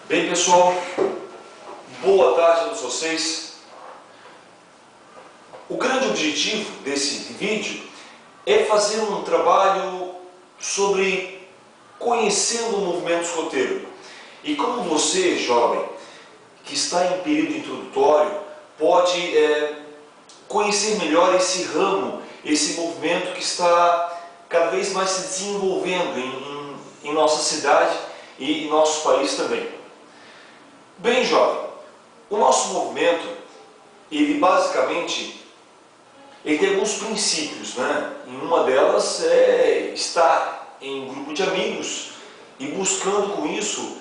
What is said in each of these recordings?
Bem, pessoal, boa tarde a todos vocês. O grande objetivo desse vídeo é fazer um trabalho sobre conhecendo o movimento escoteiro. E como você, jovem, que está em período introdutório, pode conhecer melhor esse ramo, esse movimento que está cada vez mais se desenvolvendo em nossa cidade e em nosso país também. Bem, jovem, o nosso movimento, ele basicamente tem alguns princípios, né? E uma delas é estar em um grupo de amigos e buscando com isso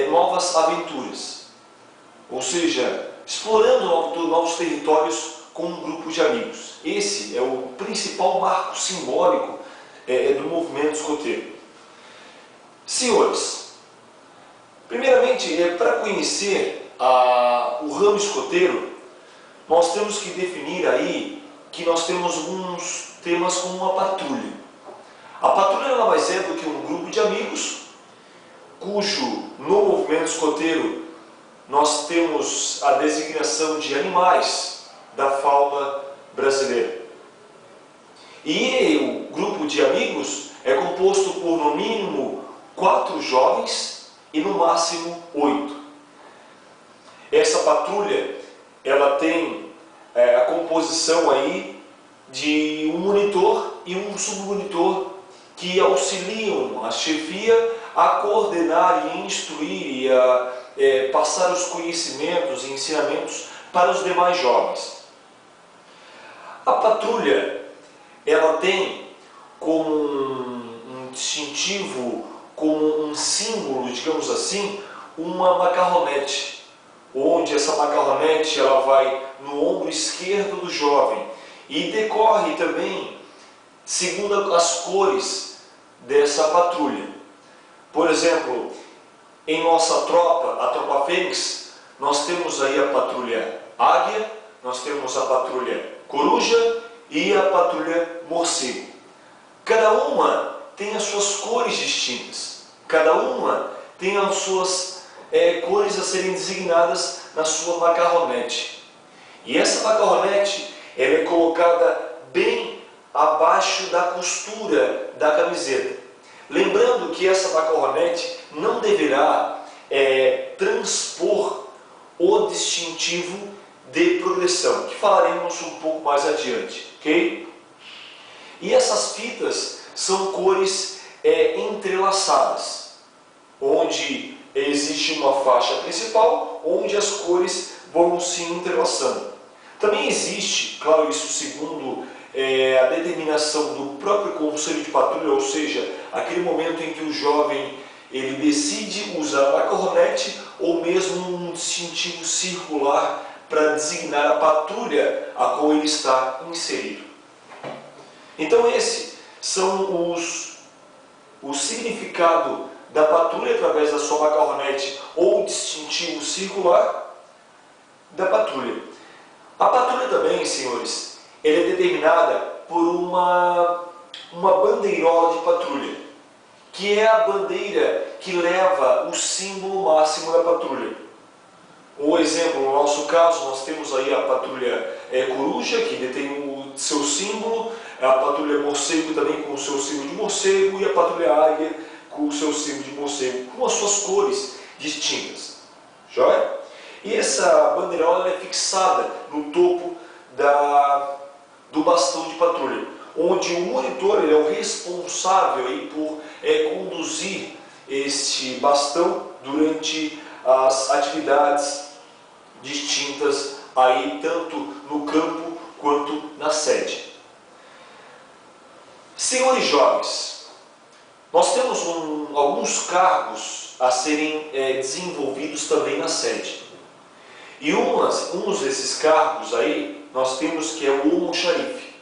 novas aventuras. Ou seja, explorando novos territórios com um grupo de amigos. Esse é o principal marco simbólico do movimento escoteiro. Senhores, primeiramente, para conhecer o ramo escoteiro, nós temos que definir aí que nós temos alguns temas como uma patrulha. A patrulha nada mais é do que um grupo de amigos, cujo no movimento escoteiro nós temos a designação de animais da fauna brasileira. E o grupo de amigos é composto por no mínimo 4 jovens e no máximo 8. Essa patrulha, ela tem a composição aí de um monitor e um submonitor que auxiliam a chefia a coordenar e instruir e a passar os conhecimentos e ensinamentos para os demais jovens. A patrulha, ela tem como um distintivo, como um símbolo, digamos assim, uma macarronete, onde essa macarronete ela vai no ombro esquerdo do jovem e decorre também segundo as cores dessa patrulha. Por exemplo, em nossa tropa, a tropa Fênix, nós temos aí a patrulha Águia, nós temos a patrulha Coruja e a patrulha Morcego. Cada uma tem as suas cores distintas, cada uma tem as suas cores a serem designadas na sua macarronete. E essa macarronete ela é colocada bem abaixo da costura da camiseta. Lembrando que essa macarronete não deverá transpor o distintivo de progressão, que falaremos um pouco mais adiante, ok? E essas fitas são cores entrelaçadas, onde existe uma faixa principal, onde as cores vão se entrelaçando. Também existe, claro, isso segundo a determinação do próprio conselho de patrulha, ou seja, aquele momento em que o jovem ele decide usar a macarronete ou mesmo um distintivo circular para designar a patrulha a qual ele está inserido. Então esse são o significado da patrulha através da sua macarronete ou distintivo circular da patrulha. A patrulha também, senhores, ela é determinada por uma bandeirola de patrulha, que é a bandeira que leva o símbolo máximo da patrulha. Um exemplo, no nosso caso, nós temos aí a patrulha Coruja, que detém o seu símbolo, a patrulha Morcego também com o seu símbolo de morcego e a patrulha Águia com o seu símbolo de morcego, com as suas cores distintas. Joia? E essa bandeirola é fixada no topo do bastão de patrulha, onde o monitor ele é o responsável aí por conduzir este bastão durante as atividades distintas aí tanto no campo quanto na sede. Senhores jovens, nós temos alguns cargos a serem desenvolvidos também na sede. E uns desses cargos aí, nós temos que é o almoxarife.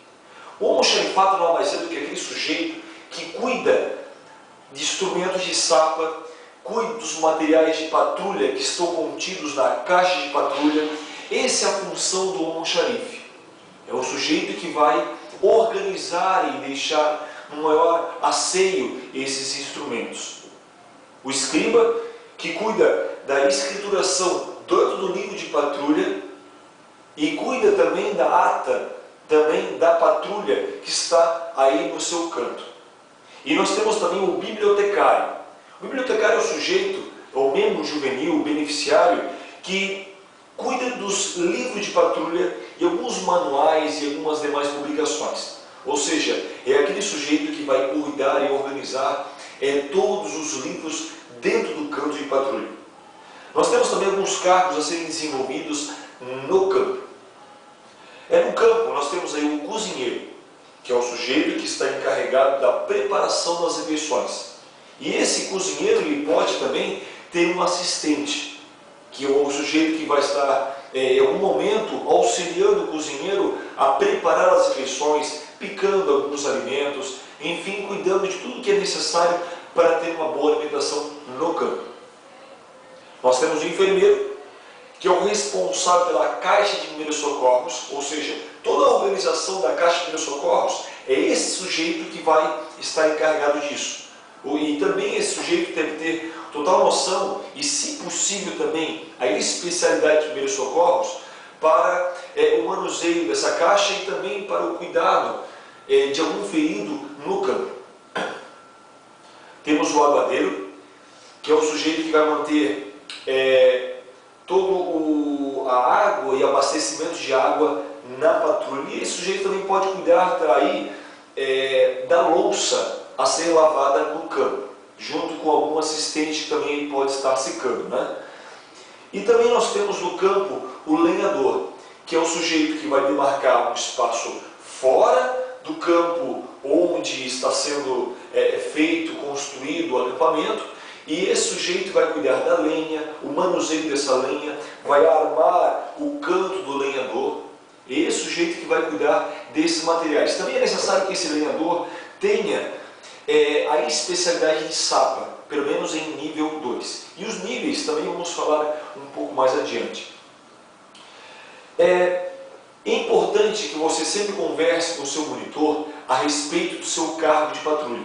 O almoxarifado não é mais do que aquele sujeito que cuida de instrumentos de sapa, cuida dos materiais de patrulha que estão contidos na caixa de patrulha. Essa é a função do almoxarife. É o sujeito que vai organizar e deixar no maior asseio esses instrumentos. O escriba, que cuida da escrituração tanto do livro de patrulha e cuida também da ata, também da patrulha que está aí no seu canto. E nós temos também o bibliotecário. O bibliotecário é o sujeito, é o membro juvenil, o beneficiário, que cuida dos livros de patrulha e alguns manuais e algumas demais publicações. Ou seja, é aquele sujeito que vai cuidar e organizar todos os livros dentro do canto de patrulha. Nós temos também alguns cargos a serem desenvolvidos no campo. No campo nós temos aí o cozinheiro, que é o sujeito que está encarregado da preparação das refeições. E esse cozinheiro ele pode também ter um assistente, que é o sujeito que vai estar em algum momento auxiliando o cozinheiro a preparar as refeições, picando alguns alimentos, enfim, cuidando de tudo que é necessário para ter uma boa alimentação no campo. Nós temos o enfermeiro, que é o responsável pela caixa de primeiros socorros, ou seja, toda a organização da caixa de primeiros socorros, é esse sujeito que vai estar encarregado disso. E também esse sujeito deve ter total noção e, se possível, também a especialidade de primeiros socorros para o manuseio dessa caixa e também para o cuidado de algum ferido no campo. Temos o aguadeiro, que é o sujeito que vai manter a água e abastecimento de água na patrulha. E esse sujeito também pode cuidar aí da louça a ser lavada no campo, junto com algum assistente que também pode estar secando, né? E também nós temos no campo o lenhador, que é o sujeito que vai demarcar um espaço fora do campo onde está sendo feito, construído o acampamento, e esse sujeito vai cuidar da lenha, o manuseio dessa lenha, vai armar o canto do lenhador, e esse sujeito que vai cuidar desses materiais. Também é necessário que esse lenhador tenha a especialidade de sapa, pelo menos em nível 2. E os níveis também vamos falar um pouco mais adiante. É importante que você sempre converse com o seu monitor a respeito do seu cargo de patrulha,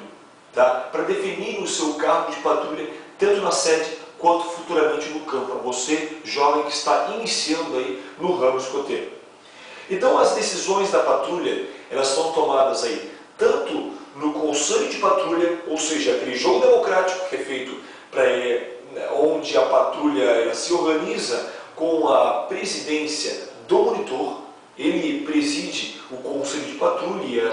tá? Para definir o seu cargo de patrulha, tanto na sede quanto futuramente no campo, para você, jovem que está iniciando aí no ramo escoteiro. Então as decisões da patrulha, elas são tomadas aí, tanto no conselho de patrulha, ou seja, aquele jogo democrático que é feito onde a patrulha se organiza com a presidência do monitor, ele preside o conselho de patrulha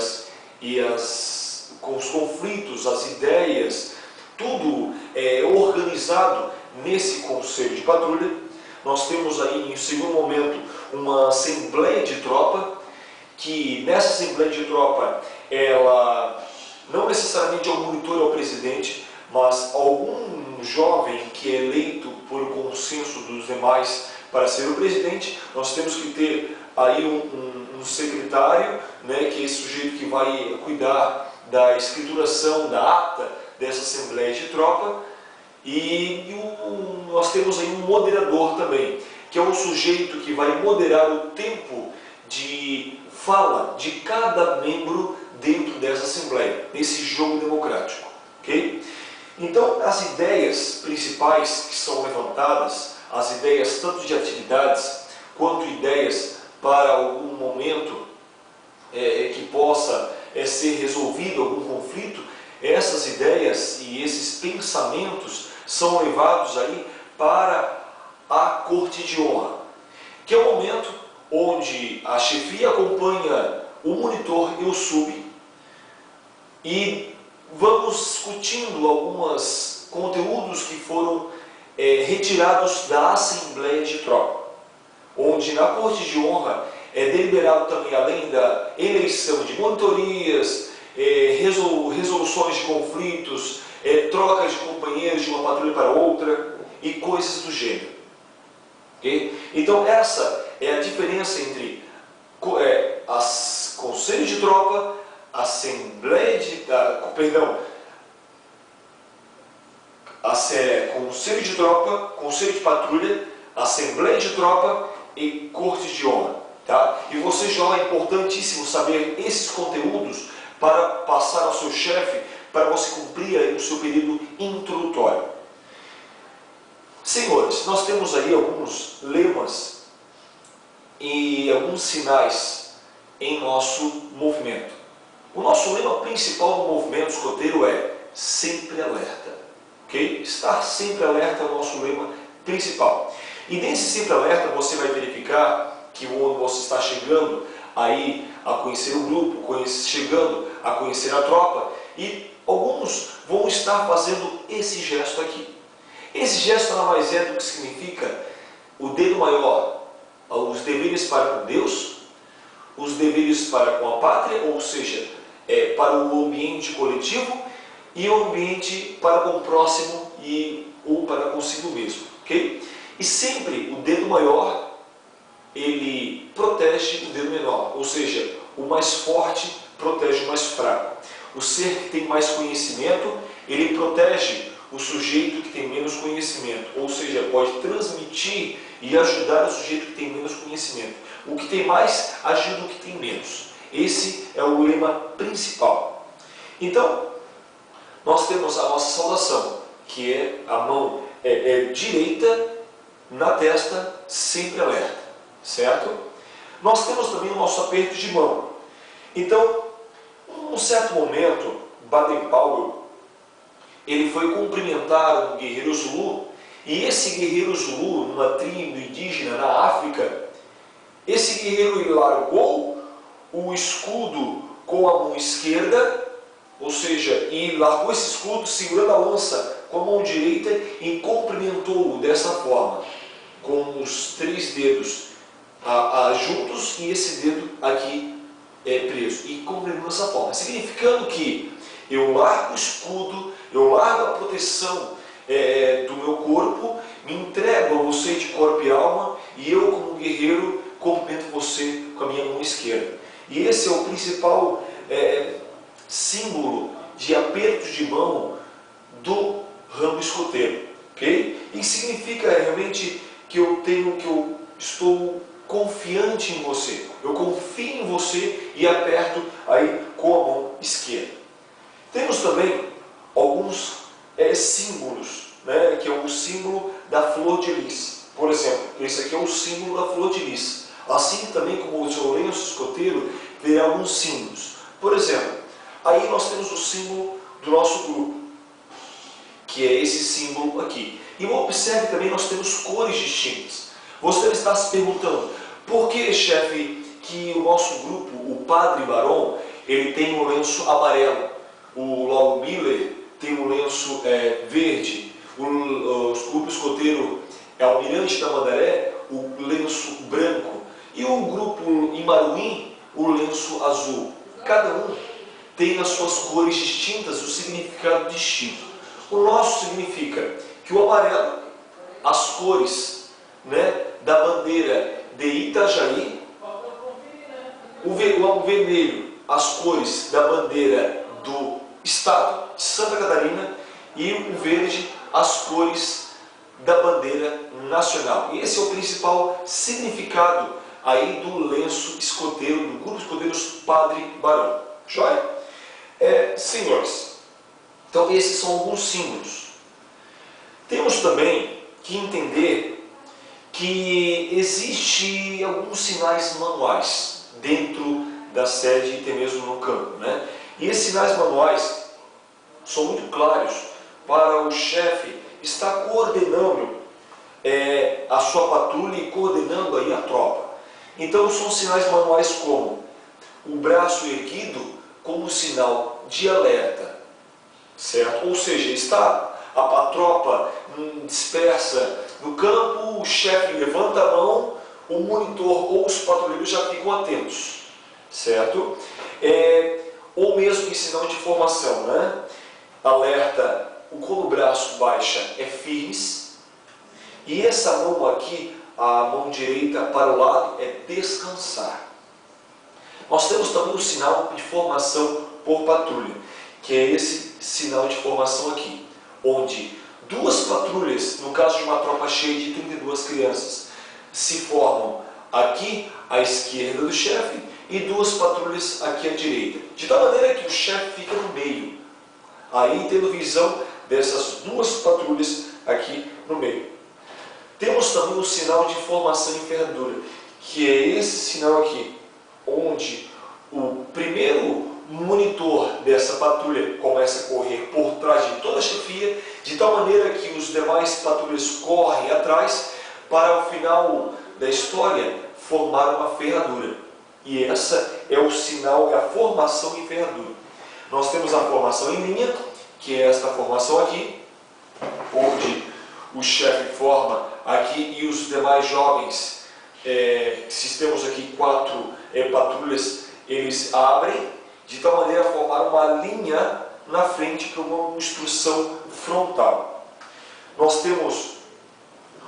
com os conflitos, as ideias, tudo é organizado nesse conselho de patrulha. Nós temos aí, em segundo momento, uma assembleia de tropa, que nessa assembleia de tropa, ela não necessariamente é o monitor ou o presidente, mas algum jovem que é eleito por consenso dos demais para ser o presidente. Nós temos que ter aí um secretário, né, que é esse sujeito que vai cuidar da escrituração, da ata dessa assembleia de tropa, nós temos aí um moderador também, que é o sujeito que vai moderar o tempo de fala de cada membro dentro dessa assembleia, desse jogo democrático, ok? Então, as ideias principais que são levantadas, as ideias tanto de atividades quanto ideias para algum momento que possa ser resolvido algum conflito, essas ideias e esses pensamentos são levados aí para a corte de honra, que é o momento onde a chefia acompanha o monitor e o sub e vamos discutindo alguns conteúdos que foram retirados da Assembleia de Tropa, onde na corte de honra é deliberado também, além da eleição de monitorias, resoluções de conflitos, trocas de companheiros de uma patrulha para outra e coisas do gênero. Okay? Então essa é a diferença entre conselho de tropa, conselho de tropa, conselho de patrulha, assembleia de tropa e corte de honra. Tá? E você, jovem, é importantíssimo saber esses conteúdos para passar ao seu chefe, para você cumprir aí o seu período introdutório. Senhores, nós temos aí alguns lemas e alguns sinais em nosso movimento. O nosso lema principal no movimento escoteiro é sempre alerta, ok? Estar sempre alerta é o nosso lema principal. E nesse sempre alerta você vai verificar que quando você está chegando aí a conhecer o grupo, chegando a conhecer a tropa, e alguns vão estar fazendo esse gesto aqui. Esse gesto nada mais é do que significa o dedo maior, os deveres para com Deus, os deveres para com a pátria, ou seja, para o ambiente coletivo e o ambiente para com o próximo ou para consigo mesmo, ok? E sempre o dedo maior, ele protege o dedo menor, ou seja, o mais forte protege o mais fraco. O ser que tem mais conhecimento, ele protege o sujeito que tem menos conhecimento, ou seja, pode transmitir e ajudar o sujeito que tem menos conhecimento. O que tem mais ajuda o que tem menos. Esse é o lema principal. Então, nós temos a nossa saudação, que é a mão direita na testa, sempre alerta, certo? Nós temos também o nosso aperto de mão. Então, num certo momento, Baden-Powell, ele foi cumprimentar um guerreiro Zulu, e esse guerreiro Zulu, numa tribo indígena na África, esse guerreiro ele largou o escudo com a mão esquerda, ou seja, e largou esse escudo segurando a lança com a mão direita e cumprimentou-o dessa forma, com os 3 dedos juntos e esse dedo aqui preso, e cumprimentou dessa forma, significando que eu largo o escudo, eu largo a proteção do meu corpo, me entrego a você de corpo e alma, e eu, como guerreiro, cumprimento você com a minha mão esquerda. E esse é o principal símbolo de aperto de mão do ramo escoteiro, ok? E significa realmente que eu estou confiante em você, eu confio em você e aperto aí com a mão esquerda. Temos também alguns símbolos, né, que é o símbolo da flor de lis. Por exemplo, esse aqui é o símbolo da flor de lis. Assim também como o seu lenço escoteiro terá alguns símbolos. Por exemplo, aí nós temos o símbolo do nosso grupo, que é esse símbolo aqui. E observe também, nós temos cores distintas. Você deve estar se perguntando, por que, chefe, que o nosso grupo, o Padre Barão, ele tem um lenço amarelo? O Log Miller tem um lenço verde, o grupo escoteiro Almirante da Mandaré, o lenço branco, e o grupo Imaruim, o lenço azul. Cada um tem as suas cores distintas, o significado distinto. O nosso significa que o amarelo, as cores, né, da bandeira de Itajaí, o vermelho, as cores da bandeira do estado de Santa Catarina, e o verde, as cores da bandeira nacional. E esse é o principal significado aí do lenço escoteiro, do grupo escoteiros Padre Barão. Joia? Senhores, então esses são alguns símbolos. Temos também que entender que existe alguns sinais manuais dentro da sede e até mesmo no campo, né? E esses sinais manuais são muito claros para o chefe estar coordenando a sua patrulha e coordenando aí a tropa. Então são sinais manuais como o braço erguido como sinal de alerta, certo? Ou seja, está a tropa dispersa no campo, o chefe levanta a mão, o monitor ou os patrulheiros já ficam atentos, certo? Ou mesmo em sinal de formação, né? Alerta, quando o braço baixa é firmes, e essa mão aqui, a mão direita para o lado, é descansar. Nós temos também o sinal de formação por patrulha, que é esse sinal de formação aqui, onde 2 patrulhas, no caso de uma tropa cheia de 32 crianças, se formam aqui à esquerda do chefe e 2 patrulhas aqui à direita, de tal maneira que o chefe fica no meio, aí tendo visão dessas 2 patrulhas aqui no meio. Temos também o sinal de formação e ferradura, que é esse sinal aqui, onde o primeiro monitor dessa patrulha começa a correr por trás de toda a chefia, de tal maneira que os demais patrulhas correm atrás para, ao final da história, formar uma ferradura. E essa é o sinal, é a formação e ferradura. Nós temos a formação em linha, que é esta formação aqui, onde o chefe forma aqui e os demais jovens, se temos aqui 4 patrulhas, eles abrem, de tal maneira a formar uma linha na frente para uma instrução frontal. Nós temos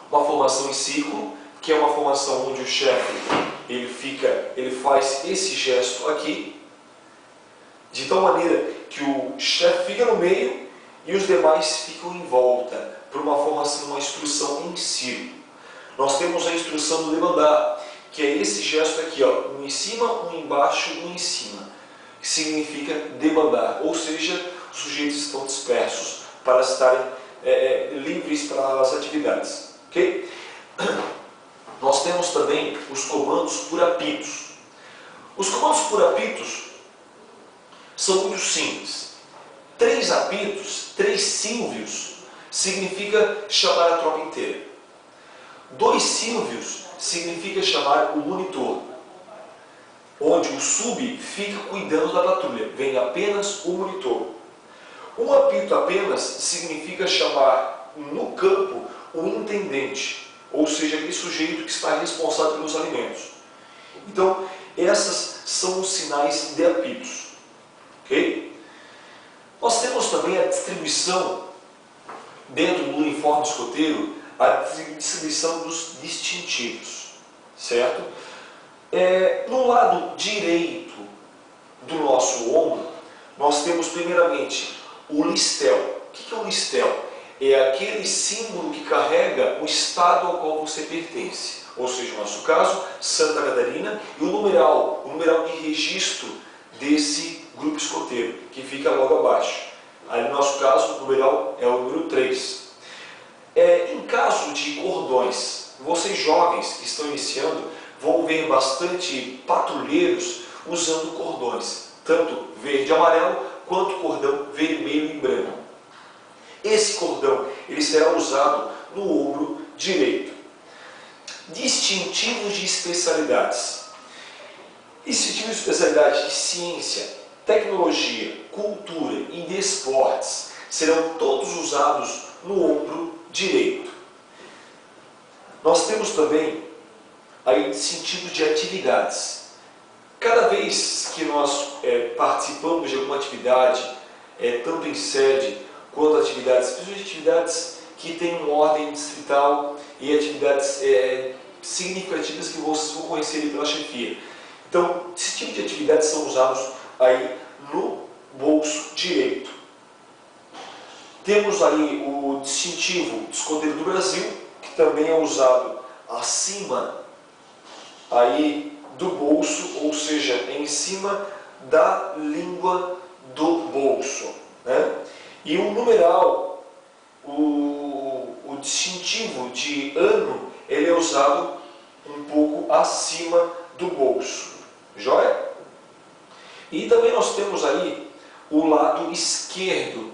uma formação em círculo, que é uma formação onde o chefe ele faz esse gesto aqui, de tal maneira que o chefe fica no meio e os demais ficam em volta, por uma formação, uma instrução em círculo. Nós temos a instrução do debandar, que é esse gesto aqui, ó, um em cima, um embaixo, um em cima, que significa debandar, ou seja, os sujeitos estão dispersos para estarem livres para as atividades. Okay? Nós temos também os comandos por apitos. Os comandos por apitos são muito simples. 3 apitos, 3 sílvios, significa chamar a tropa inteira. 2 sílvios significa chamar o monitor, onde o sub fica cuidando da patrulha, vem apenas o monitor. 1 apito apenas significa chamar no campo o intendente, ou seja, aquele sujeito que está responsável pelos alimentos. Então, essas são os sinais de apitos. Okay? Nós temos também a distribuição, dentro do uniforme escoteiro, a distribuição dos distintivos. Certo? No lado direito do nosso ombro, nós temos primeiramente o listel. O que é o listel? É aquele símbolo que carrega o estado ao qual você pertence. Ou seja, no nosso caso, Santa Catarina, e o numeral de registro desse grupo escoteiro, que fica logo abaixo. Aí, no nosso caso, o numeral é o número 3. Em caso de cordões, vocês jovens que estão iniciando vão ver bastante patrulheiros usando cordões, tanto verde e amarelo, quanto cordão vermelho e branco. Esse cordão ele será usado no ombro direito. Distintivos de especialidades. Distintivos de especialidade de ciência, tecnologia, cultura e de esportes serão todos usados no ombro direito. Nós temos também aí distintivos de atividades. Cada vez que nós participamos de alguma atividade, tanto em sede quanto atividades, principalmente atividades que têm uma ordem distrital e atividades significativas que vocês vão conhecer ali pela chefia. Então, esse tipo de atividades são usados aí no bolso direito. Temos aí o distintivo de escoteiro do Brasil, que também é usado acima aí do bolso, ou seja, em cima da língua do bolso, né? E o numeral, o distintivo de ano, ele é usado um pouco acima do bolso. Joia? E também nós temos aí o lado esquerdo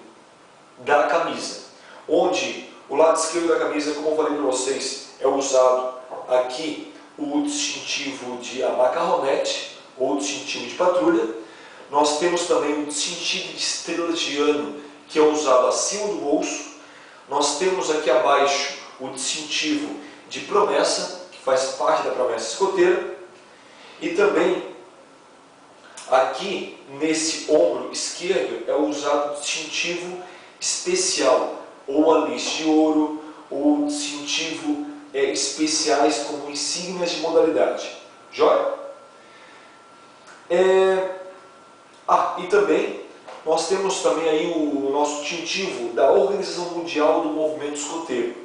da camisa, onde o lado esquerdo da camisa, como eu falei para vocês, é usado aqui o distintivo de macarronete, ou distintivo de patrulha. Nós temos também o distintivo de estrela de ano, que é usado acima do bolso. Nós temos aqui abaixo o distintivo de promessa, que faz parte da promessa escoteira. E também aqui nesse ombro esquerdo é usado o distintivo especial, ou anís de ouro, ou distintivo especiais como insígnias de modalidade. Joia? E também nós temos também aí o nosso distintivo da Organização Mundial do Movimento Escoteiro,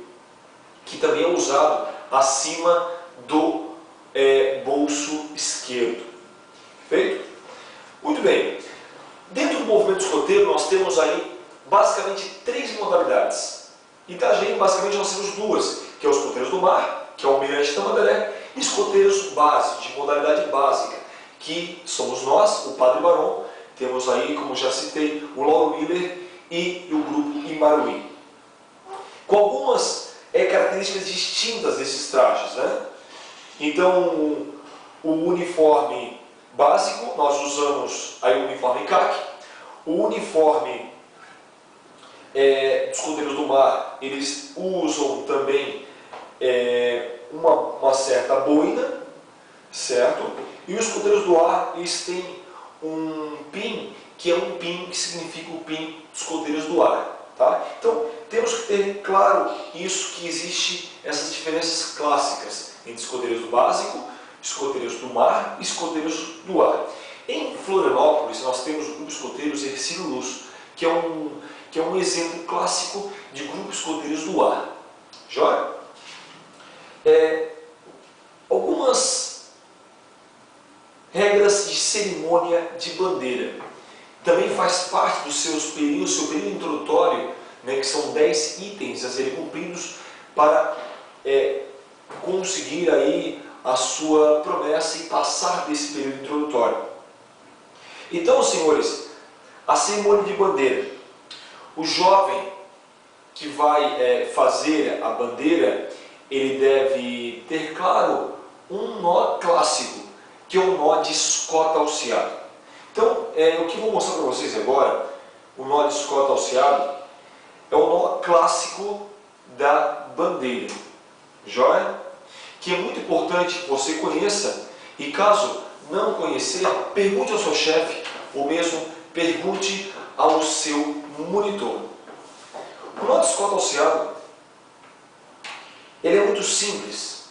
que também é usado acima do bolso esquerdo. Perfeito? Muito bem. Dentro do movimento escoteiro nós temos aí basicamente 3 modalidades. Itajaí basicamente nós temos 2, que é os escoteiros do mar, que é o almirante Tamandaré, e escoteiros base, de modalidade básica, que somos nós, o Padre Barão, temos aí, como já citei, o Lauro Miller e o grupo Imaruí. Com algumas características distintas desses trajes, né? Então, o uniforme básico, nós usamos aí o uniforme CAC, o uniforme dos escoteiros do mar, eles usam também uma certa boina, certo? E os escoteiros do ar, eles têm um PIN, que é um PIN que significa o PIN dos escoteiros do ar, tá? Então, temos que ter claro isso, que existe essas diferenças clássicas entre escoteiros do básico, escoteiros do mar e escoteiros do ar. Em Florianópolis, nós temos o grupo escoteiros Hercílio Luz, que é um exemplo clássico de grupo escoteiros do ar. Joia? Algumas regras de cerimônia de bandeira. Também faz parte do seu período introdutório, né, que são 10 itens a serem cumpridos para conseguir aí a sua promessa e passar desse período introdutório. Então, senhores, a cerimônia de bandeira. O jovem que vai fazer a bandeira, ele deve ter, claro, um nó clássico, que é o nó de escota alceado. Então, o que eu vou mostrar para vocês agora, o nó de escota alceado, é o nó clássico da bandeira. Joia? Que é muito importante que você conheça, e caso não conhecer, pergunte ao seu chefe, ou mesmo pergunte ao seu monitor. O nó de escota alceado, ele é muito simples.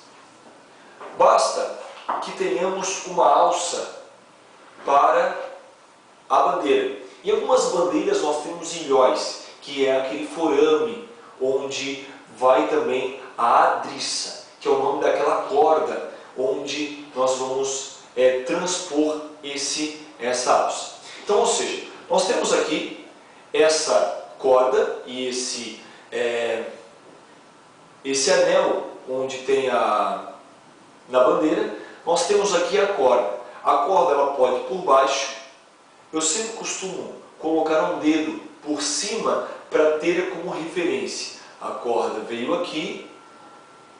Basta que tenhamos uma alça para a bandeira. Em algumas bandeiras nós temos ilhóis, que é aquele forame onde vai também a adriça, que é o nome daquela corda onde nós vamos transpor essa alça. Então, ou seja, nós temos aqui essa corda e esse anel onde tem na bandeira. Nós temos aqui a corda. A corda ela pode ir por baixo. Eu sempre costumo colocar um dedo por cima para ter como referência. A corda veio aqui,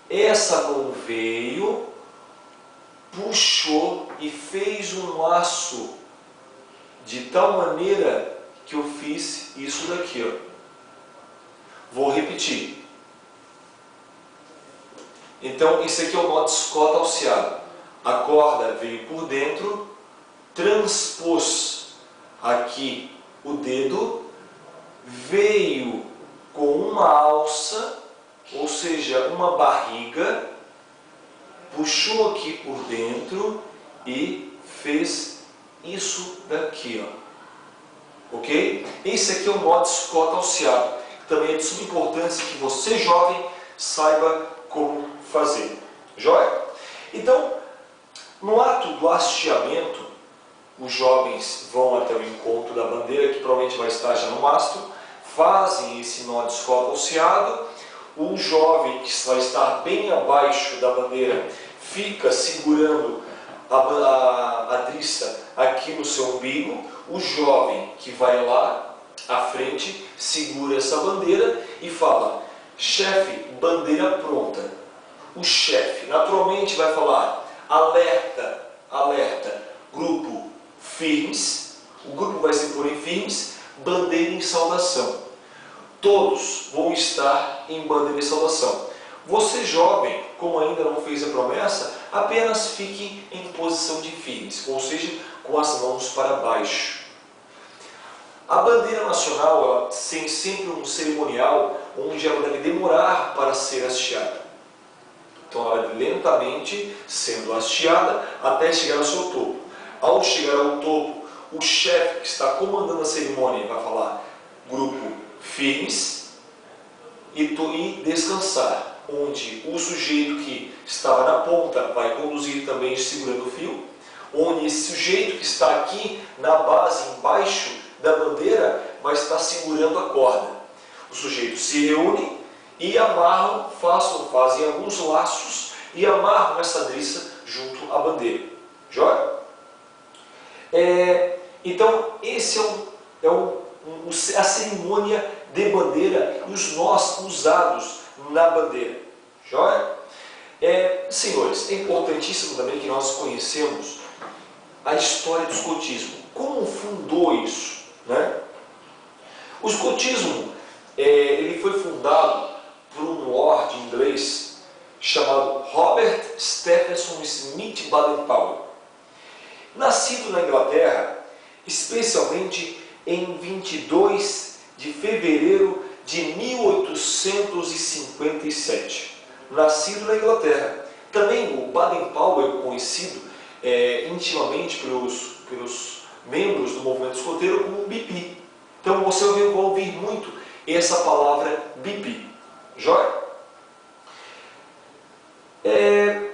essa mão veio, puxou e fez um laço de tal maneira que eu fiz isso daqui, ó. Vou repetir. Então, isso aqui é o nó de escota alceado. A corda veio por dentro, transpôs aqui o dedo, veio com uma alça, ou seja, uma barriga, puxou aqui por dentro e fez isso daqui, ó. Ok? Esse aqui é o nó de escota alceado, que também é de suma importância que você, jovem, saiba como fazer. Joia? Então, no ato do hasteamento, os jovens vão até o encontro da bandeira, que provavelmente vai estar já no mastro, fazem esse nó de escota alceado. O jovem que vai estar bem abaixo da bandeira fica segurando a driça aqui no seu umbigo. O jovem que vai lá à frente segura essa bandeira e fala: chefe, bandeira pronta. O chefe naturalmente vai falar: alerta, alerta, grupo firmes. O grupo vai se pôr em firmes, bandeira em saudação. Todos vão estar em bandeira de saudação. Você, jovem, como ainda não fez a promessa, apenas fique em posição de firmes, ou seja, com as mãos para baixo. A bandeira nacional ela tem sempre um cerimonial onde ela deve demorar para ser hasteada. Então ela deve lentamente sendo hasteada até chegar ao seu topo. Ao chegar ao topo, o chefe que está comandando a cerimônia vai falar: grupo firmes e descansar, onde o sujeito que estava na ponta vai conduzir também segurando o fio, onde esse sujeito que está aqui na base, embaixo da bandeira, vai estar segurando a corda. O sujeito se reúne e amarram, fazem alguns laços e amarram essa driça junto à bandeira. Joia? Então, esse a cerimônia de bandeira e os nós usados na bandeira. Joia? Senhores, é importantíssimo também que nós conhecemos a história do escotismo. Como fundou isso? Né? O escotismo ele foi fundado por um lord inglês chamado Robert Stephenson Smith Baden-Powell. Nascido na Inglaterra, especialmente em 22 de fevereiro de 1857. Nascido na Inglaterra. Também o Baden-Powell é conhecido intimamente pelos membros do movimento escoteiro como BP. Então você vai ouvir muito essa palavra BP. Joia?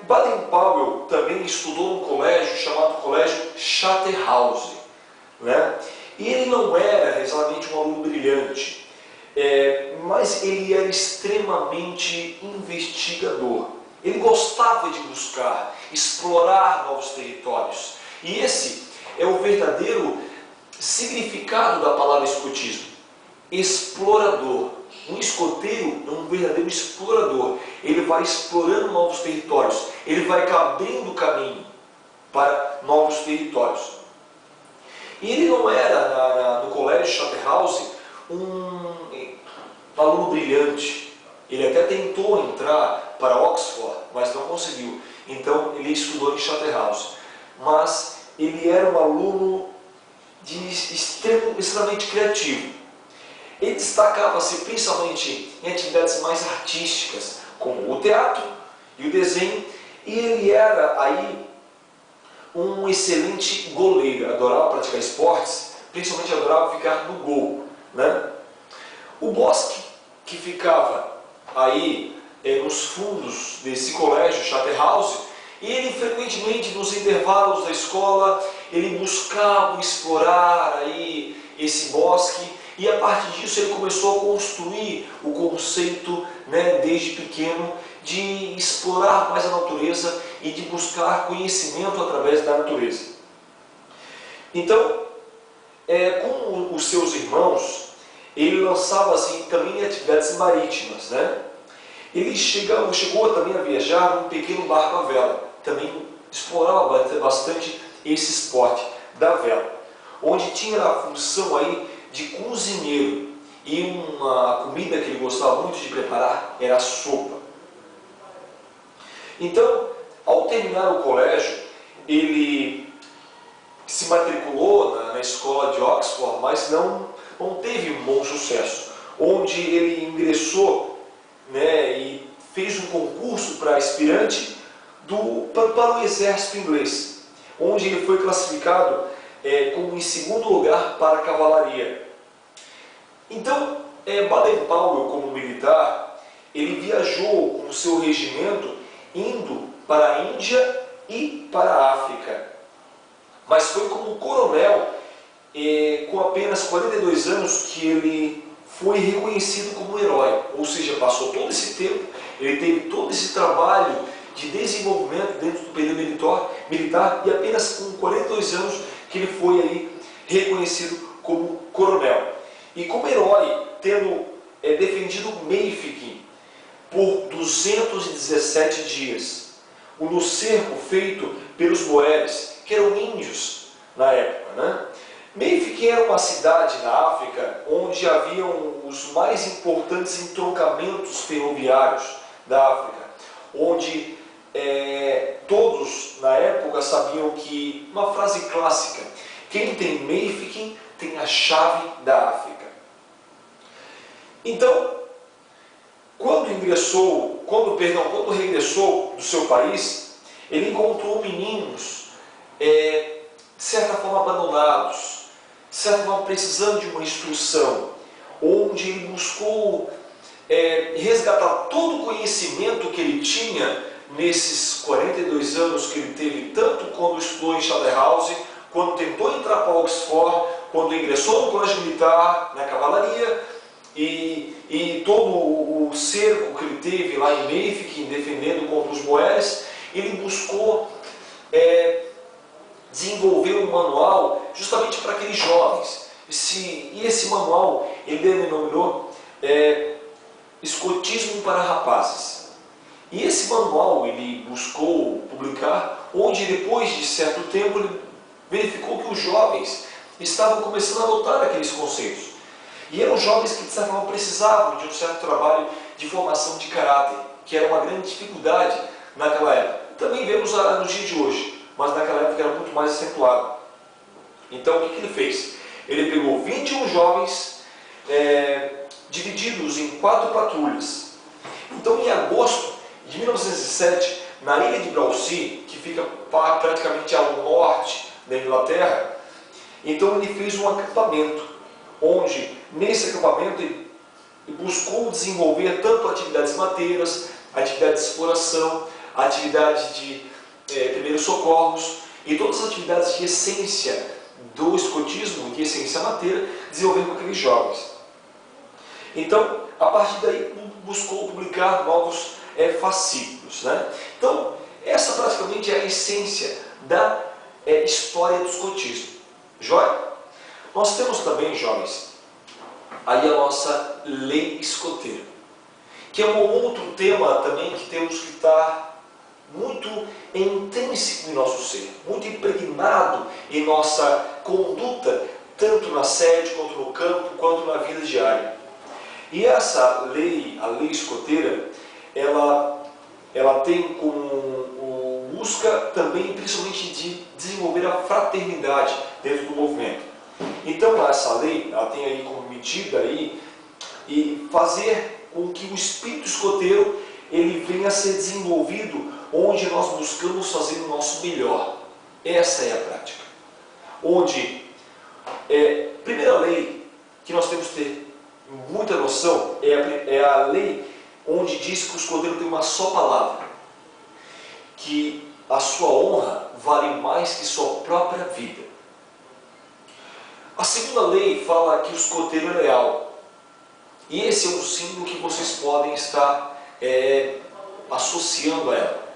Baden-Powell também estudou num colégio chamado Colégio Charterhouse, né? E ele não era exatamente um aluno brilhante, mas ele era extremamente investigador. Ele gostava de buscar, explorar novos territórios. E esse é o verdadeiro significado da palavra escotismo. Explorador. Um escoteiro é um verdadeiro explorador. Ele vai explorando novos territórios. Ele vai abrindo caminho para novos territórios. E ele não era, no colégio Charterhouse, um aluno brilhante. Ele até tentou entrar para Oxford, mas não conseguiu. Então ele estudou em Charterhouse. Mas ele era um aluno extremamente criativo. Ele destacava-se principalmente em atividades mais artísticas, como o teatro e o desenho, e ele era aí um excelente goleiro, adorava praticar esportes, principalmente adorava ficar no gol, né? O bosque que ficava aí nos fundos desse colégio Charterhouse, ele frequentemente nos intervalos da escola, ele buscava explorar aí esse bosque. E a partir disso ele começou a construir o conceito, né, desde pequeno, de explorar mais a natureza e de buscar conhecimento através da natureza. Então, com os seus irmãos, ele lançava-se também em atividades marítimas, né? Ele chegou também a viajar num pequeno barco à vela, também explorava bastante esse esporte da vela, onde tinha a função aí de cozinheiro, e uma comida que ele gostava muito de preparar era a sopa. Então, ao terminar o colégio, ele se matriculou na escola de Oxford, mas não teve um bom sucesso, onde ele ingressou, né, e fez um concurso para aspirante para o exército inglês, onde ele foi classificado como em segundo lugar para a cavalaria. Então, Baden-Powell, como militar, ele viajou com o seu regimento indo para a Índia e para a África. Mas foi como coronel, com apenas 42 anos, que ele foi reconhecido como herói. Ou seja, passou todo esse tempo, ele teve todo esse trabalho de desenvolvimento dentro do período militar, e apenas com 42 anos que ele foi aí reconhecido como coronel. E como herói, tendo defendido Mayfield por 217 dias, no cerco feito pelos boeres, que eram índios na época, né? Mayfield era uma cidade na África onde haviam os mais importantes entroncamentos ferroviários da África, onde todos na época sabiam que, uma frase clássica, quem tem Mayfield tem a chave da África. Então, quando regressou do seu país, ele encontrou meninos de certa forma abandonados, de certa forma precisando de uma instrução, onde ele buscou resgatar todo o conhecimento que ele tinha nesses 42 anos que ele teve, tanto quando estudou em Charterhouse, quando tentou entrar para Oxford, quando ingressou no colégio militar, na cavalaria, e todo o cerco que ele teve lá em Meifique, defendendo contra os boeres, ele buscou desenvolver um manual justamente para aqueles jovens. E esse manual ele denominou Escotismo para Rapazes. E esse manual ele buscou publicar, onde depois de certo tempo ele verificou que os jovens estavam começando a adotar aqueles conceitos. E eram jovens que de certa forma precisavam de um certo trabalho de formação de caráter, que era uma grande dificuldade naquela época. Também vemos no dia de hoje, mas naquela época era muito mais acentuado. Então o que ele fez? Ele pegou 21 jovens divididos em 4 patrulhas. Então em agosto de 1907, na ilha de Brausea, que fica praticamente ao norte da Inglaterra, então ele fez um acampamento, onde nesse acampamento ele buscou desenvolver tanto atividades mateiras, atividades de exploração, atividades de primeiros socorros e todas as atividades de essência do escotismo, de essência mateira, desenvolver com aqueles jovens. Então, a partir daí, buscou publicar novos fascículos, né? Então, essa praticamente é a essência da história do escotismo. Joia? Nós temos também, jovens, aí a nossa lei escoteira, que é um outro tema também que temos que estar muito intrínseco em nosso ser, muito impregnado em nossa conduta, tanto na sede, quanto no campo, quanto na vida diária. E essa lei, a lei escoteira, ela tem como busca também, principalmente, de desenvolver a fraternidade dentro do movimento. Então, essa lei, ela tem aí como medida aí, e fazer com que o espírito escoteiro ele venha a ser desenvolvido onde nós buscamos fazer o nosso melhor. Essa é a prática. Onde, primeira lei que nós temos que ter muita noção é a lei onde diz que o escoteiro tem uma só palavra, que a sua honra vale mais que sua própria vida. A segunda lei fala que o escoteiro é leal. E esse é um símbolo que vocês podem estar associando a ela.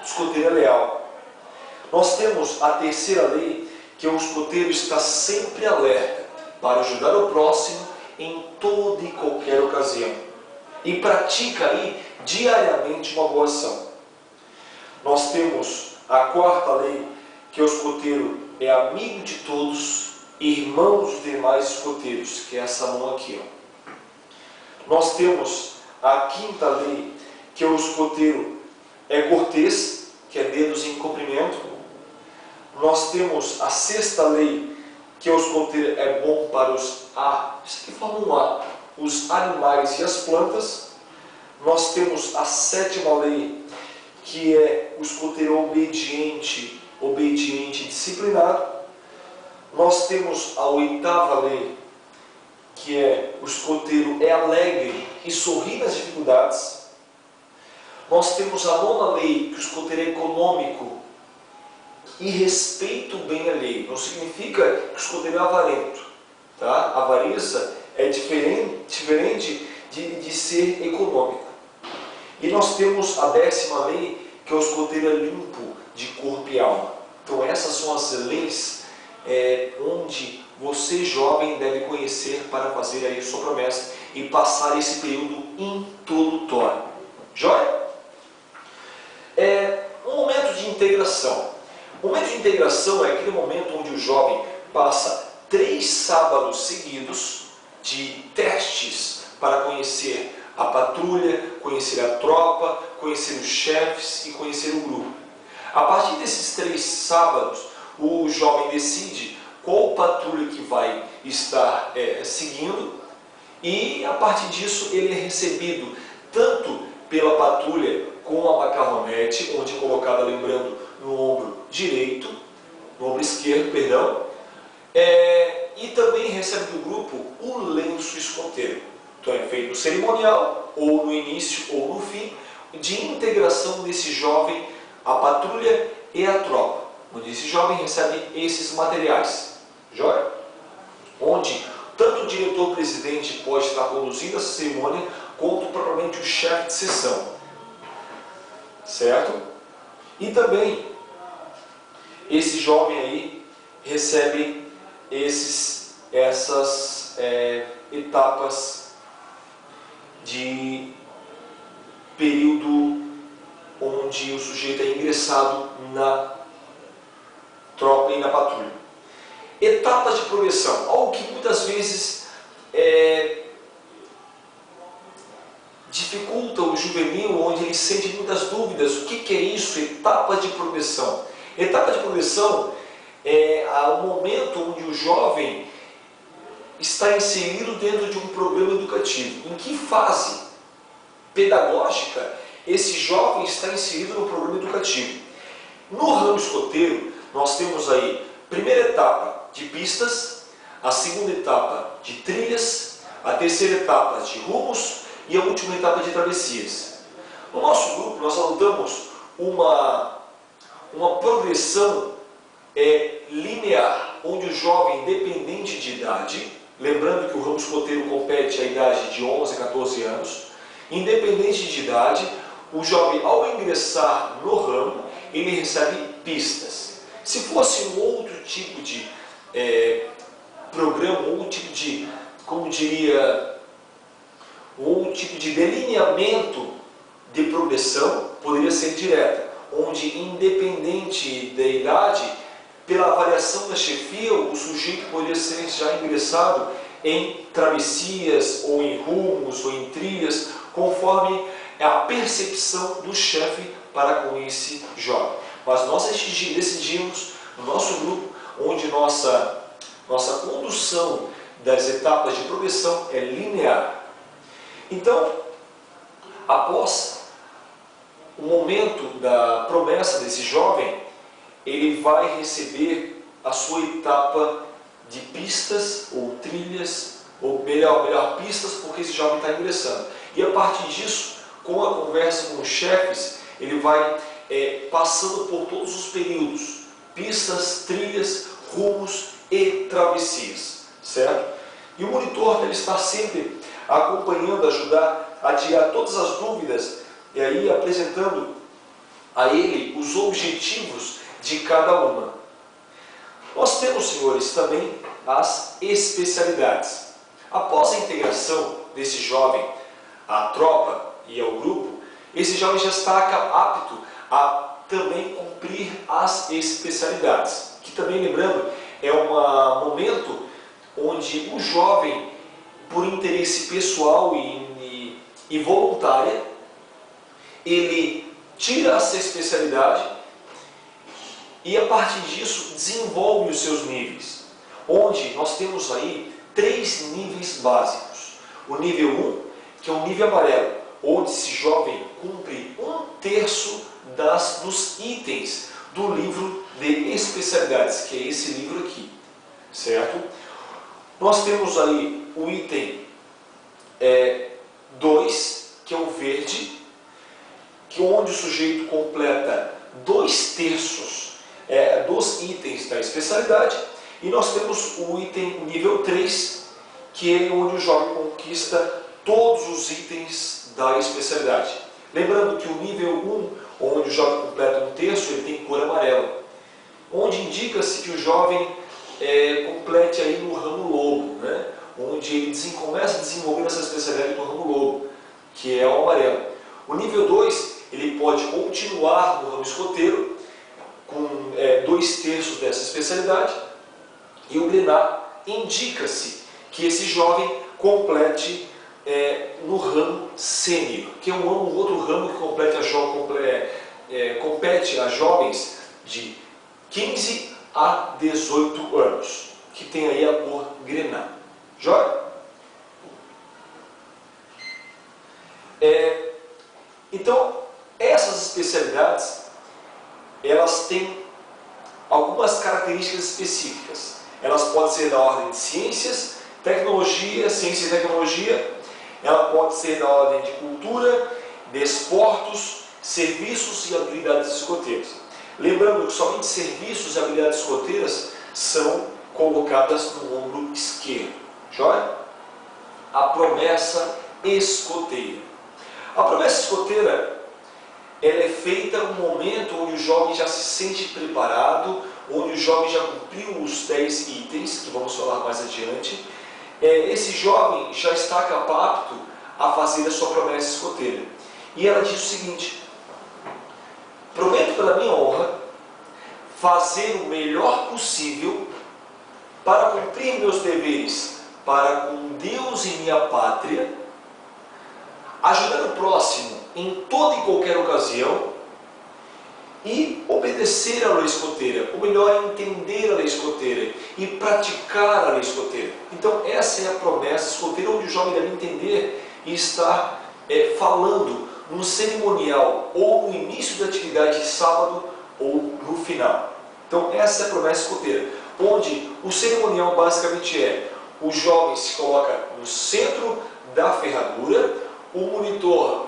Escoteiro é leal. Nós temos a terceira lei, que o escoteiro está sempre alerta para ajudar o próximo em toda e qualquer ocasião. E pratica aí diariamente uma boa ação. Nós temos a quarta lei, que o escoteiro é amigo de todos, irmão dos demais escoteiros, que é essa mão aqui, ó. Nós temos a quinta lei, que o escoteiro é cortês, que é dedos em cumprimento. Nós temos a sexta lei, que o escoteiro é bom para os isso aqui forma um A, os animais e as plantas. Nós temos a sétima lei, que é o escoteiro obediente e disciplinado. Nós temos a oitava lei, que é o escoteiro é alegre e sorri nas dificuldades. Nós temos a nona lei, que o escoteiro é econômico e respeita o bem alheio. Não significa que o escoteiro é avarento. Tá? A avareza é diferente de ser econômico. E nós temos a décima lei, que é o escoteiro é limpo de corpo e alma. Então essas são as leis onde você, jovem, deve conhecer para fazer aí sua promessa e passar esse período introdutório. Joia? Um momento de integração. O momento de integração é aquele momento onde o jovem passa 3 sábados seguidos de testes para conhecer a patrulha, conhecer a tropa, conhecer os chefes e conhecer o grupo. A partir desses 3 sábados, o jovem decide qual patrulha que vai estar seguindo, e a partir disso ele é recebido tanto pela patrulha com a macarronete, onde é colocada, lembrando, no ombro direito, no ombro esquerdo, perdão, e também recebe do grupo o lenço escoteiro. Então é feito o cerimonial, ou no início ou no fim, de integração desse jovem, a patrulha e a tropa, onde esse jovem recebe esses materiais. Joia? Onde, tanto diretor-presidente pode estar conduzindo essa cerimônia, quanto propriamente o chefe de sessão, certo? E também esse jovem aí recebe essas etapas de período onde o sujeito é ingressado na tropa e na patrulha. Etapas de progressão, algo que muitas vezes dificulta o juvenil, onde ele sente muitas dúvidas. O que é isso? Etapa de progressão. Etapa de progressão é o momento onde o jovem está inserido dentro de um programa educativo. Em que fase pedagógica esse jovem está inserido no programa educativo? No ramo escoteiro, nós temos aí a primeira etapa de pistas, a segunda etapa de trilhas, a terceira etapa de rumos e a última etapa de travessias. No nosso grupo, nós adotamos uma progressão linear, onde o jovem, independente de idade, lembrando que o ramo escoteiro compete à idade de 11 a 14 anos, independente de idade, o jovem, ao ingressar no ramo, ele recebe pistas. Se fosse um outro tipo de programa, um tipo de, como diria, um tipo de delineamento de progressão, poderia ser direta, onde, independente da idade, pela avaliação da chefia, o sujeito poderia ser já ingressado em travessias, ou em rumos, ou em trilhas, conforme a percepção do chefe para com esse jovem. Mas nós decidimos, no nosso grupo, onde nossa condução das etapas de progressão é linear. Então, após o momento da promessa desse jovem, ele vai receber a sua etapa de pistas ou trilhas, ou melhor pistas, porque esse jovem está ingressando. E a partir disso, com a conversa com os chefes, ele vai passando por todos os períodos, pistas, trilhas, rumos e travessias, certo? E o monitor deve estar sempre acompanhando, ajudar a tirar todas as dúvidas e aí apresentando a ele os objetivos de cada uma. Nós temos, senhores, também as especialidades. Após a integração desse jovem à tropa e ao grupo, esse jovem já está apto a também cumprir as especialidades, que também, lembrando, é um momento onde o jovem, por interesse pessoal e voluntária, ele tira essa especialidade e a partir disso desenvolve os seus níveis, onde nós temos aí 3 níveis básicos. O nível 1, que é o nível amarelo, onde esse jovem cumpre 1/3 dos itens do livro de especialidades, que é esse livro aqui, certo? Nós temos aí o item 2, que é o verde, que onde o sujeito completa 2/3 dos itens da especialidade, e nós temos o item nível 3, que é onde o jovem conquista todos os itens da especialidade. Lembrando que o nível 1, onde o jovem completa 1/3, ele tem cor amarela, onde indica-se que o jovem complete aí no ramo lobo, né? Onde ele começa a desenvolver essa especialidade no ramo lobo, que é o amarelo. O nível 2, ele pode continuar no ramo escoteiro, com 2/3 dessa especialidade, e o grenar indica-se que esse jovem complete no ramo sênior, que é um outro ramo que compete a jovens de 15 a 18 anos, que tem aí a cor grená. Joia? Então, essas especialidades, elas têm algumas características específicas. Elas podem ser da ordem de ciências, tecnologia, ciência e tecnologia. Ela pode ser da ordem de cultura, de esportes, serviços e habilidades escoteiras. Lembrando que somente serviços e habilidades escoteiras são colocadas no ombro esquerdo. Joia? a promessa escoteira. A promessa escoteira, ela é feita no momento onde o jovem já se sente preparado, onde o jovem já cumpriu os 10 itens, que vamos falar mais adiante. Esse jovem já está apto a fazer a sua promessa escoteira. E ela diz o seguinte: prometo pela minha honra fazer o melhor possível para cumprir meus deveres para com Deus e minha pátria, ajudar o próximo em toda e qualquer ocasião e obedecer à lei escoteira. O melhor é entender a lei escoteira e praticar a lei escoteira. Então essa é a promessa escoteira, onde o jovem deve entender e estar falando no cerimonial ou no início da atividade de sábado ou no final. Então essa é a promessa escoteira, onde o cerimonial basicamente o jovem se coloca no centro da ferradura, o monitor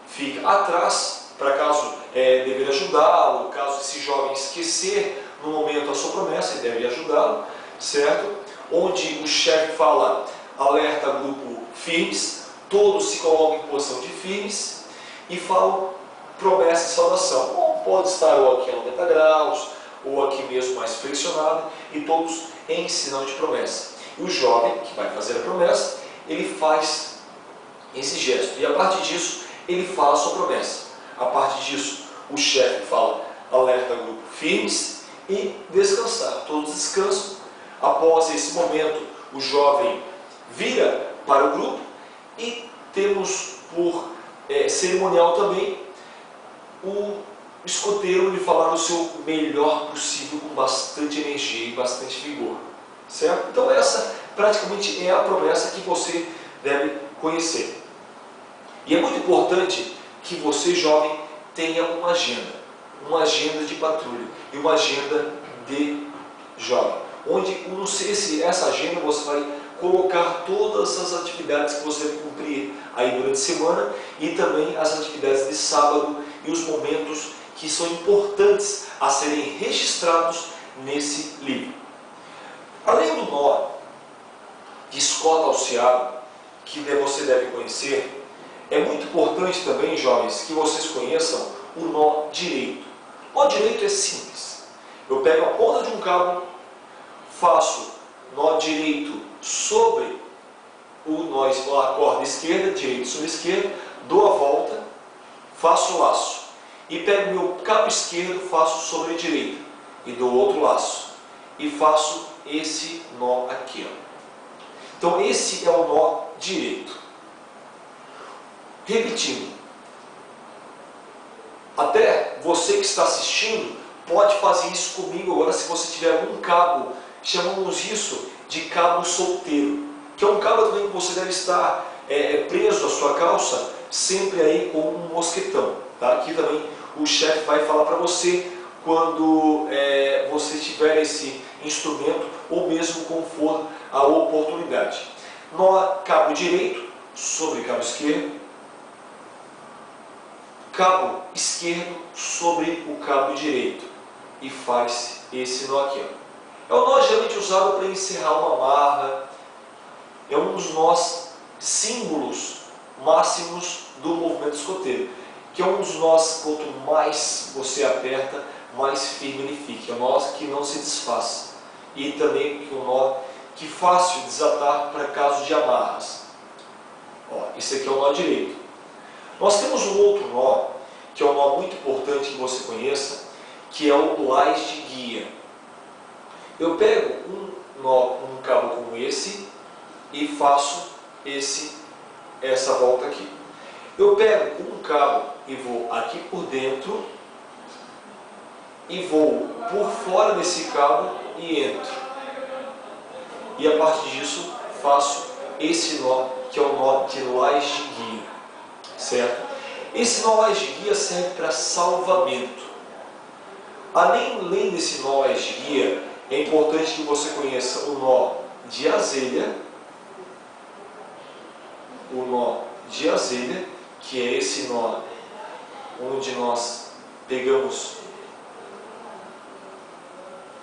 fica atrás, para caso dever ajudá-lo, caso esse jovem esquecer no momento a sua promessa, ele deve ajudá-lo, certo? Onde o chefe fala, alerta grupo firmes, todos se colocam em posição de firmes e falam promessa e saudação. Ou pode estar ou aqui a 90 graus, ou aqui mesmo mais flexionado, e todos em sinal de promessa. E o jovem que vai fazer a promessa, ele faz esse gesto, e a partir disso ele fala a sua promessa. A partir disso o chefe fala, alerta grupo firmes e descansar. Todos descansam. Após esse momento o jovem vira para o grupo e temos por cerimonial também o escoteiro lhe falar o seu melhor possível com bastante energia e bastante vigor, certo? Então essa praticamente é a promessa que você deve conhecer. E é muito importante que você, jovem, tenha uma agenda de patrulha e uma agenda de jovem, onde essa agenda você vai colocar todas as atividades que você deve cumprir aí durante a semana e também as atividades de sábado e os momentos que são importantes a serem registrados nesse livro. Além do nó de escota alceado, que você deve conhecer, é muito importante também, jovens, que vocês conheçam o nó direito. O nó direito é simples. Eu pego a ponta de um cabo, faço nó direito sobre a corda esquerda, direito sobre esquerda, dou a volta, faço o laço. E pego meu cabo esquerdo, faço sobre a direita e dou outro laço. E faço esse nó aqui. Então esse é o nó direito. Repetindo, até você que está assistindo pode fazer isso comigo agora se você tiver algum cabo, chamamos isso de cabo solteiro, que é um cabo também que você deve estar preso à sua calça, sempre aí com um mosquetão. Tá? Aqui também o chefe vai falar para você quando você tiver esse instrumento ou mesmo quando for a oportunidade. Nó cabo direito sobre cabo esquerdo, cabo esquerdo sobre o cabo direito e faz esse nó aqui. É o nó geralmente usado para encerrar uma amarra, é um dos nós símbolos máximos do movimento escoteiro, que é um dos nós, quanto mais você aperta, mais firme ele fica. É um nó que não se desfaz. E também um nó que é fácil desatar para caso de amarras. Esse aqui é o nó direito. Nós temos um outro nó, que é um nó muito importante que você conheça, que é o lás de guia. Eu pego um cabo como esse e faço essa volta aqui. Eu pego um cabo e vou aqui por dentro e vou por fora desse cabo e entro. E a partir disso faço esse nó, que é o nó de lás de guia, certo? Esse nó lás de guia serve para salvamento. Além desse nó lás de guia, é importante que você conheça o nó de azelha, que é esse nó onde nós pegamos,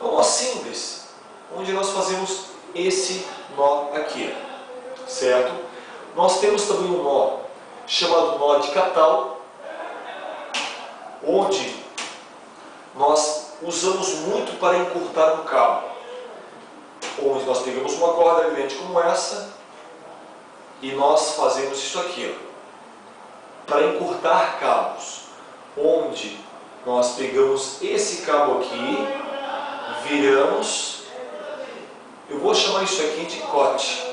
é um nó simples, onde nós fazemos esse nó aqui, certo? Nós temos também um nó chamado nó de catal, onde nós usamos muito para encurtar um cabo. Onde nós pegamos uma corda grande como essa e nós fazemos isso aqui, ó, para encurtar cabos. Onde nós pegamos esse cabo aqui, viramos, eu vou chamar isso aqui de cote,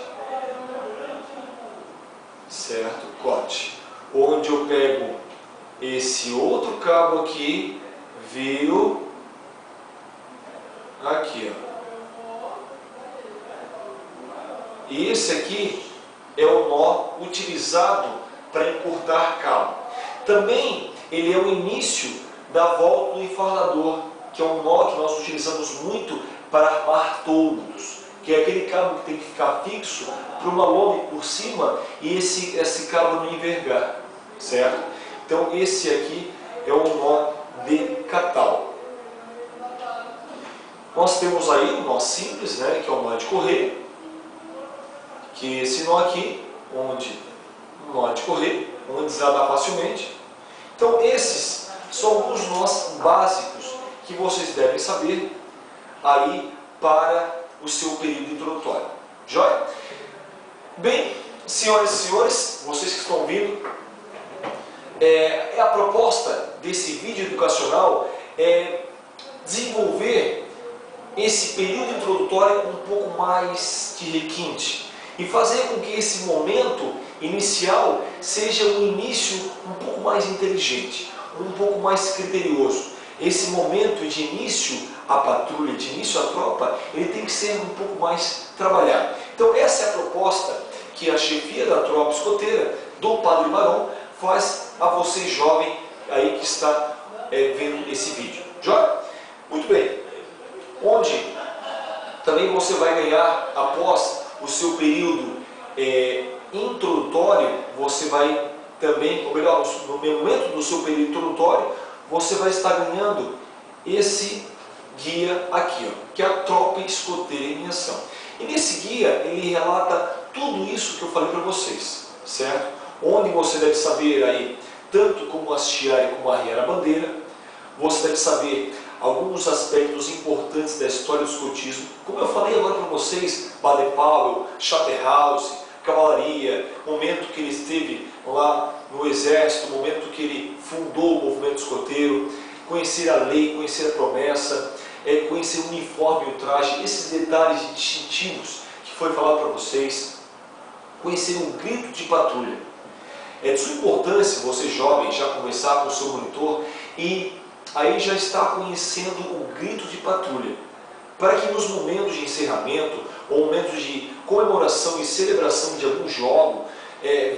certo? Cote. Onde eu pego esse outro cabo aqui, viro aqui, ó. E esse aqui é o nó utilizado para encurtar cabo. Também ele é o início da volta do enfarlador, que é um nó que nós utilizamos muito para armar toldos, que é aquele cabo que tem que ficar fixo para uma lome por cima e esse cabo não envergar, certo? Então esse aqui é o nó de catal. Nós temos aí um nó simples, né, que é o nó de correr, que é esse nó aqui, onde um nó de correr, onde desata facilmente. Então esses são alguns nós básicos que vocês devem saber aí para o seu período introdutório. Joia? Bem, senhoras e senhores, vocês que estão ouvindo, a proposta desse vídeo educacional é desenvolver esse período introdutório um pouco mais de requinte e fazer com que esse momento inicial seja um início um pouco mais inteligente, um pouco mais criterioso. Esse momento de início à patrulha, de início à tropa, ele tem que ser um pouco mais trabalhado. Então essa é a proposta que a chefia da tropa escoteira do Padre Barão faz a você jovem aí que está vendo esse vídeo. Joia? Muito bem. Onde também você vai ganhar após o seu período introdutório, você vai também, ou melhor, no momento do seu período introdutório, você vai estar ganhando esse guia aqui, ó, que é a Tropa Escoteira em Ação. E nesse guia ele relata tudo isso que eu falei para vocês, certo? Onde você deve saber aí, tanto como hastear e como arriar a bandeira, você deve saber alguns aspectos importantes da história do escotismo. Como eu falei agora para vocês, Baden-Powell, Charterhouse, cavalaria, momento que ele esteve lá no exército, momento que ele fundou o movimento escoteiro, conhecer a lei, conhecer a promessa, conhecer o uniforme e o traje, esses detalhes distintivos que foi falado para vocês, conhecer um grito de patrulha. É de sua importância você jovem já conversar com o seu monitor e aí já está conhecendo o grito de patrulha, para que nos momentos de encerramento ou momentos de comemoração e celebração de algum jogo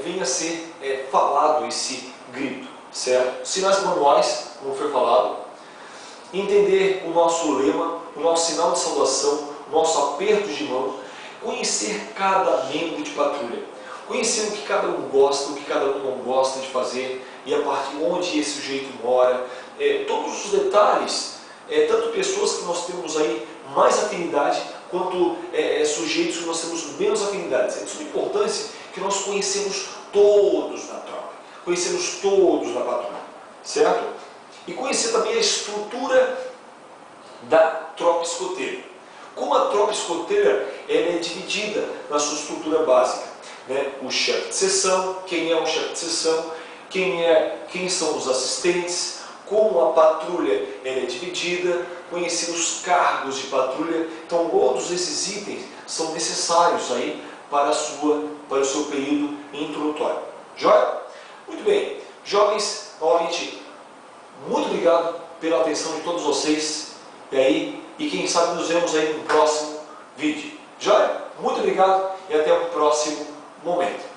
venha a ser falado esse grito, certo? Sinais manuais, como foi falado, entender o nosso lema, o nosso sinal de saudação, o nosso aperto de mão, conhecer cada membro de patrulha, conhecer o que cada um gosta, o que cada um não gosta de fazer e a partir onde esse sujeito mora, todos os detalhes, tanto pessoas que nós temos aí mais afinidade, quanto sujeitos que nós temos menos afinidades. É de suma importância que nós conhecemos todos na tropa, conhecemos todos na patrulha, certo? E conhecer também a estrutura da tropa escoteira. Como a tropa escoteira ela é dividida na sua estrutura básica, né? O chefe de seção, quem é o chefe de seção, quem são os assistentes, como a patrulha ela é dividida, conhecer os cargos de patrulha. Então todos esses itens são necessários aí para o seu período introdutório. Joia? Muito bem. Jovens, novamente, muito obrigado pela atenção de todos vocês. E quem sabe nos vemos aí no próximo vídeo. Joia? Muito obrigado e até o próximo momento.